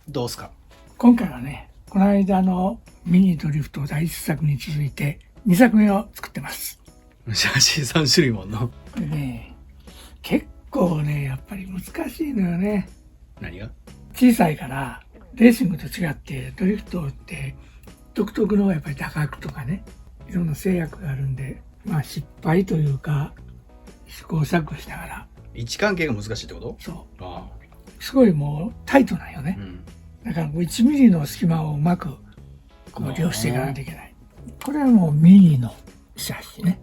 どうすか？今回はね、この間のミニドリフト第1作に続いて2作目を作ってます。写真3種類もんの。これね、結構ね、やっぱり難しいのよね。何が？小さいからレーシングと違ってドリフトって独特のやっぱり打角とかね、いろんな制約があるんで、まあ失敗というか試行錯誤しながら。位置関係が難しいってこと？そう。ああ。すごいもうタイトなんよね。だからもう1ミリの隙間をうまくこう利用していかないといけない。これはもうミニの車種ね。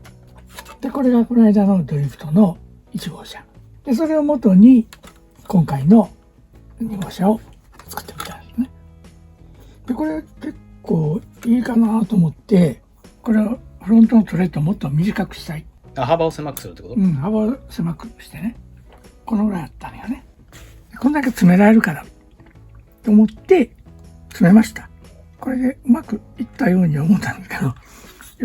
で、これがこの間のドリフトの1号車。で、それを元に今回の2号車を作ってみたんですね。で、これ結構いいかなと思って、これをフロントのトレッドをもっと短くしたい。あ、幅を狭くするってこと？幅を狭くしてね。このぐらいあったのよね。こんだけ詰められるからと思って詰めました。これでうまくいったように思ったんですけど、よ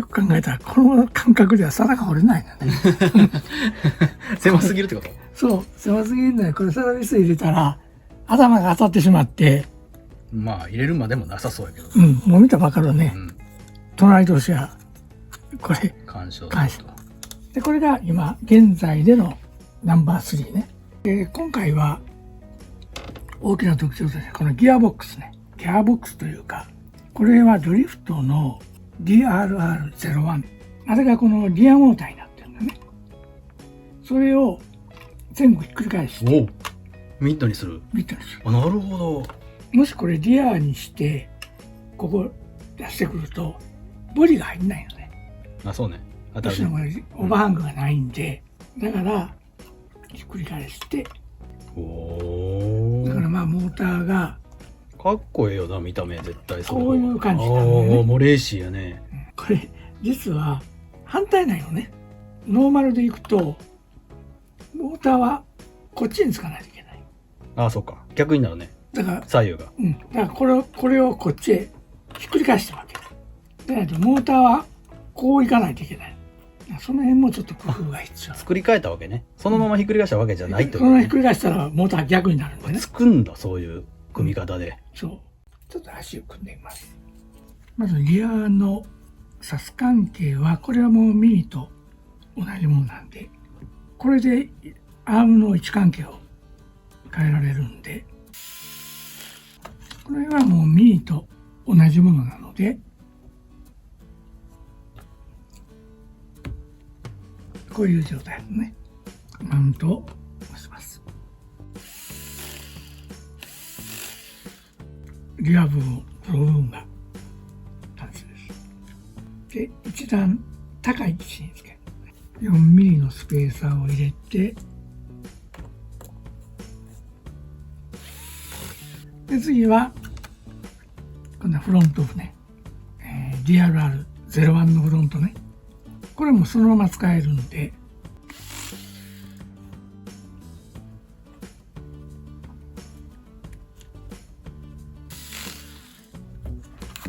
く考えたらこの感覚では皿が折れないのね。狭すぎるってこと？そう、狭すぎるのよ。これ皿ミス入れたら頭が当たってしまって。まあ入れるまでもなさそうやけど。もう見たばかりね。隣同士がこれ干渉。で、これが今現在でのナンバー3ね。で、今回は大きな特徴としてこのギアボックスね。ギアボックスというか、これはドリフトの DRR01。あれがこのリアモーターになってるんだね。それを前後ひっくり返して。ミッドにする。ミッドにする。あ、なるほど。もしこれリアにして、ここ出してくると、ボディが入んないよね。あ、そうね。私のオーバーハングがないんで、だから、ひっくり返して、だからまあモーターがかっこええよな、見た目絶対そうこういう感じなんだよね。もうレーシーやね。これ実は反対なんよね。ノーマルでいくとモーターはこっちにつかないといけない。ああ、そうか。逆になるね。だから左右が。だからこれをこっちへひっくり返してるわけでないとモーターはこういかないといけない。その辺もちょっと工夫が必要。作り変えたわけね。そのままひっくり返したわけじゃないってことね。そのままひっくり返したらモーター逆になるんでね。作んだ、そういう組み方で。そう。ちょっと足を組んでみます。まずリアのサス関係は、これはもうミニと同じものなんで、これでアームの位置関係を変えられるんで、これはもうミニと同じものなので、こういう状態ですね。マウントを押します。リア部分、この部分が完成です。で、一段高い位置につける。4ミリのスペーサーを入れて、で、次は、こんなフロントオフね。DRR01 のフロントね。これもそのまま使えるんで、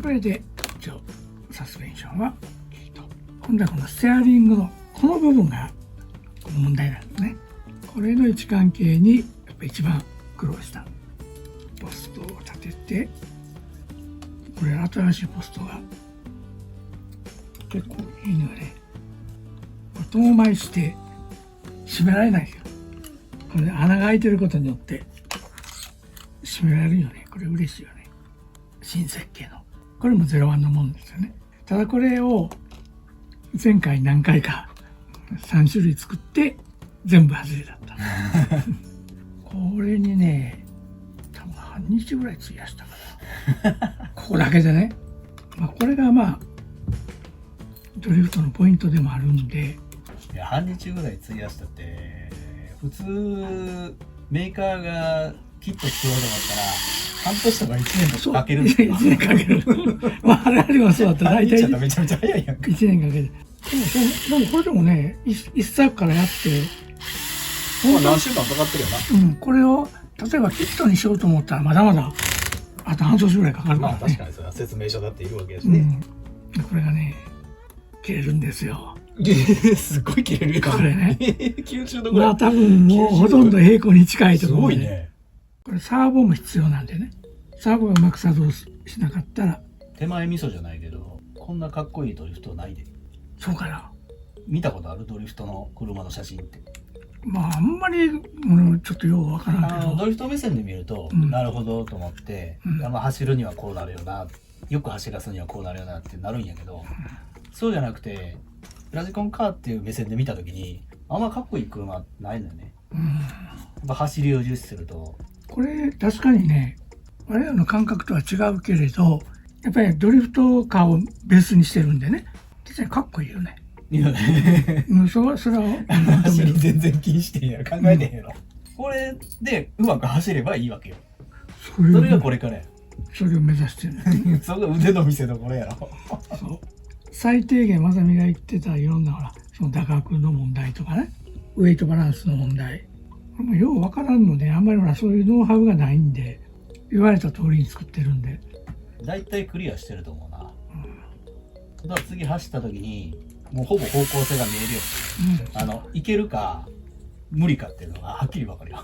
これで一応サスペンションはいいと。今度はこのステアリングのこの部分が問題なんですね。これの位置関係にやっぱ一番苦労したポストを立てて、これ新しいポストが結構いいのよね。遠回りして閉められないですよ。これ穴が開いてることによって閉められるよね。これ嬉しいよね。新設計の。これも01のもんですよね。ただこれを前回何回か3種類作って全部外れだった。これにね、多分半日ぐらい費やしたから。ここだけでね。これがドリフトのポイントでもあるんで。いや、半日ぐらい費やしたって、普通メーカーがキット作ろうと思ったら半年とか1年とかかけるんですよ。1年かける。あれもそうだったら大体めちゃめちゃ早いやんか。1年かける。でもこれでもね、一作からやって、何週間かかってるよな。これを例えばキットにしようと思ったらまだまだあと半年ぐらいかかるからね。確かにそれは説明書だっているわけですね。これがね、切れるんですよ。すごい切れるよ。これね。90度ぐらい。多分もうほとんど平行に近いところ。すごいね。これサーボも必要なんでね。サーボがうまく作動しなかったら、手前味噌じゃないけど、こんなかっこいいドリフトないで。そうかな。見たことあるドリフトの車の写真って。まああんまりちょっとようわからんけど、ドリフト目線で見ると、うんなるほどと思って、うんまあ、走るにはこうなるよな、よく走らすにはこうなるよなってなるんやけど、そうじゃなくてラジコンカーっていう目線で見た時にあんまかっこいい車ないのよね。うん、やっぱ走りを重視すると。これ確かにね、我々の感覚とは違うけれど、やっぱりドリフトカーをベースにしてるんでね、実際かっこいいよね。いいよね。うん、それは走り全然気にしてんやろ、考えてへんやろ、これでうまく走ればいいわけよ。それがこれからや。それを目指してるそれが腕の見せ所やろ。そう、最低限まさみが言ってたいろんなほら、その打角の問題とかね、ウェイトバランスの問題、ようわからんので、あんまりほらそういうノウハウがないんで、言われた通りに作ってるんで、だいたいクリアしてると思うな。だから次走った時にもうほぼ方向性が見えるよ。いけるか無理かっていうのがはっきり分かるよ。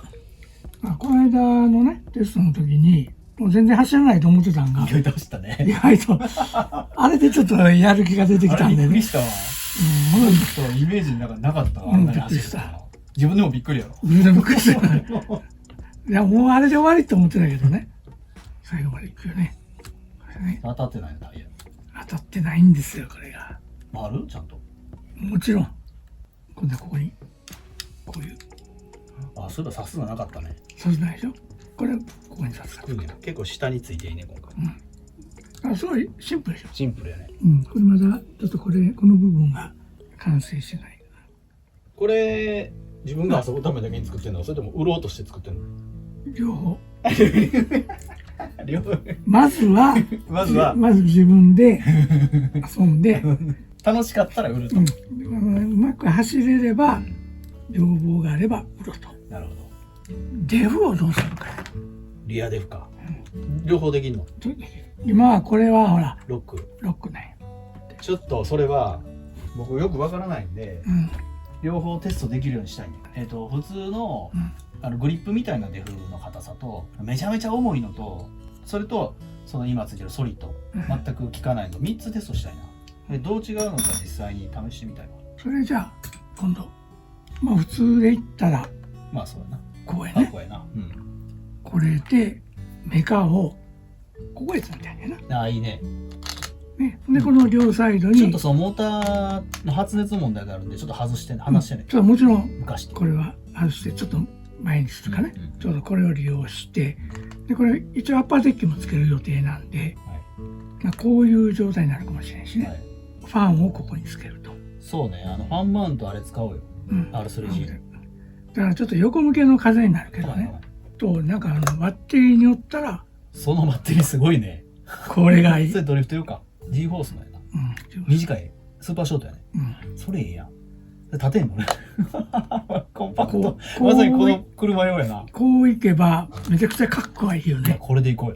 この間のね、テストの時に、もう全然走らないと思ってたんが、意外と走ったね。意外と、あれでちょっとやる気が出てきたんでね。びっくりしたわ。ちょっとイメージの中なかったわ。あんなに走るの。自分でもびっくりやろ。自分でもびっくりした。いや、もうあれで終わりと思ってたけどね。最後まで行くよね。これね、当たってないのタイヤ。当たってないんですよ、これが。あるちゃんと。もちろん。今度はここに、こういう。あ、そういえばさすがなかったね。そうじゃないでしょ。これ、ここに刺す。結構下についていいね、今回。すごいシンプルでしょ。シンプルやね。これまだ、ちょっとこの部分が完成してない。これ、自分が遊ぶためだけに作ってんの？それとも売ろうとして作ってんの？両方。両方。まずは自分で遊んで、楽しかったら売ると。うまく走れれば、要望があれば売ると。なるほど。デフをどうするか。リアデフか。両方できんの？今はこれはほら、ロックね。ちょっとそれは僕よくわからないんで、両方テストできるようにしたいんだ。普通の、グリップみたいなデフの硬さと、めちゃめちゃ重いのと、それとその今ついてるソリッド、全く効かないの3つテストしたいな。でどう違うのか実際に試してみたいわ。それじゃあ今度、まあ普通で言ったら、まあそうやな。こうやね。こうやな。これでメカをここへつなぎたいんだよな。ああ、いいね。でこの両サイドにちょっとそのモーターの発熱問題があるんでちょっと外してね、話してね。ちょっともちろん昔これは外してちょっと前にするかね、ちょうどこれを利用して、でこれ一応アッパーデッキもつける予定なんで、こういう状態になるかもしれないしね、ファンをここにつけると。そうね、ファンマウントあれ使おうよ、R3G。だからちょっと横向けの風になるけどね、となんかバッテリーによったら、そのバッテリーすごいね。これがいい。それドリフトいうか G フォースのやな、短いスーパーショートやね、それええやん。縦に乗るコンパクト、まさにこの車用やな。こういけばめちゃくちゃかっこいいよね。これでいこうよ。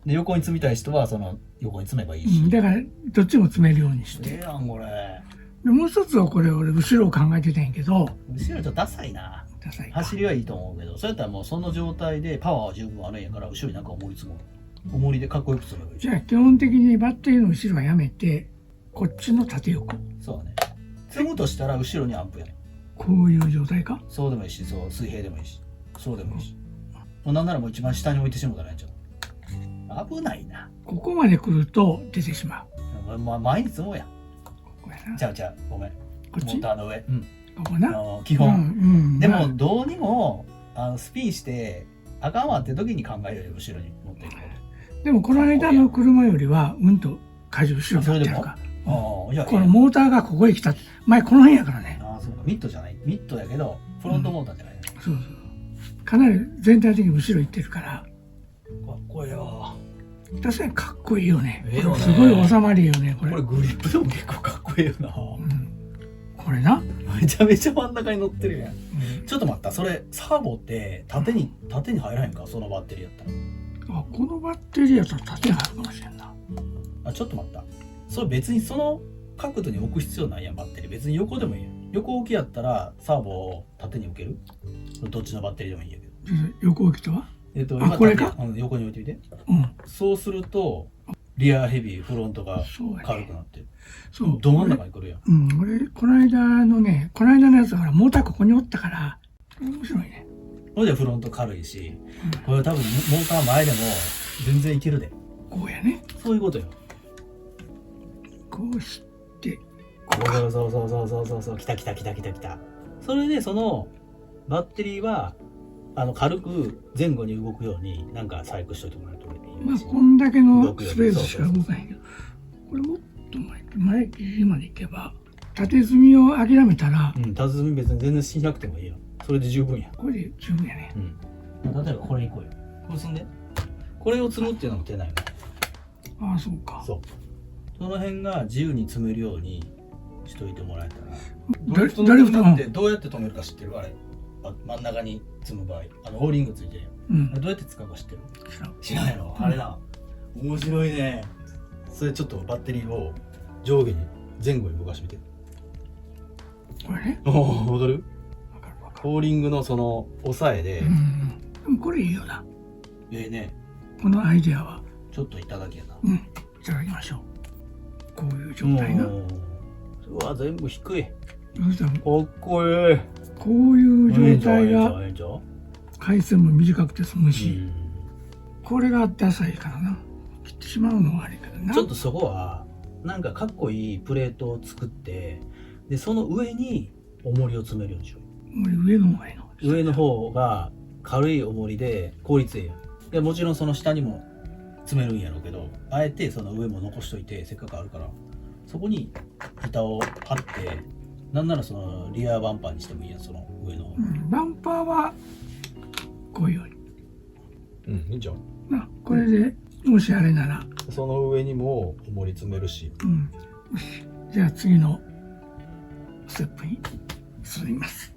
で横に積みたい人はその横に積めばいいし、だからどっちも積めるようにして。ええやんこれ。でもう一つはこれ俺後ろを考えてたんやけど、後ろちょっとダサいな。走りはいいと思うけど、そうやったらもうその状態でパワーは十分あるんやから、後ろになんか重り積む、重りでかっこよく積む。じゃあ基本的にバッテリーの後ろはやめて、こっちの縦横。そうだね。積むとしたら後ろにアンプやね。こういう状態か。そうでもいいし、そう水平でもいいし、そうでもいいし、もうなんならもう一番下に置いてしまうからいいんちゃう。危ないな。ここまで来ると出てしまう。前に積もうや。ここやな。じゃあごめん。こっち。モーターの上。ここな。基本。でもどうにもスピンしてあかんわって時に考えるよ、後ろに持っていく。でもこの間の車よりはと荷重後ろになってるか。このモーターがここへ来た。前この辺やからね。ああ、そうか。ミッドじゃない。ミッドやけどフロントモーターじゃないね。そうそう。かなり全体的に後ろ行ってるから。かっこいいよ。確かにかっこいいよね。すごい収まりよね、これ。これグリップでも結構かっこいいよな。これな。めちゃめちゃ真ん中に乗ってるやん。ちょっと待った、それサーボって縦に入らへんか、そのバッテリーやったら。このバッテリーやったら縦に入るかもしれんな。ちょっと待った。それ別にその角度に置く必要ないやん、バッテリー。別に横でもいいやん。横置きやったらサーボを縦に置ける？どっちのバッテリーでもいいんやけど。横置きとは？今これか横に置いてみて。うん。そうするとリアヘビーフロントがそうやね。軽くなってそう。ど真ん中に来るやん。俺、この間のやつはモーターここにおったから、面白いね。ほんでフロント軽いし、これ多分モーター前でも全然いけるで。こうやね。そういうことよ。こうして、そう来た。それでそのバッテリーは軽く前後に動くようになんか細工しといてもらうといいまあ、し。こんだけのスペースしか動かないけど、これもっと前ギリまで行けば、縦積みを諦めたら、縦積み別に全然しなくてもいいよ。それで十分や。これで十分やね。例えばこれいこうよ。これ積んで。これを積むっていうのも手ないよ。ああ、そうか。そう。その辺が自由に積めるようにしといてもらえたら。誰ドリフトってどうやって止めるか知ってる？あれ。真ん中に積む場合。オーリングついてるよ。あれどうやって使うか知ってる？知らんやろ。あれな。面白いね。それちょっとバッテリーを上下に前後に動かしてみて。これね。おお、わかる？わかる。オーリングのその押さえで。でもこれいいよな。ね。このアイデアは。ちょっといただきやな。いただきましょう。こういう状態な。うわ、全部低い。かっここいい。こういう状態が回線も短くて済むし、これがダサいからな。切ってしまうのはあれけどな。ちょっとそこはなんかかっこいいプレートを作って、でその上に重りを詰めるようにしよう。上の方がいいの。上の方が軽い重りで効率いいよ。でもちろんその下にも詰めるんやろうけど、あえてその上も残しといて、せっかくあるからそこに板を張って、なんならそのリアバンパーにしてもいいやん、その上の。バンパーはこういうように。いいじゃん。な、これでもしあれなら。その上にも重り詰めるし。よし。じゃあ次のステップに進みます。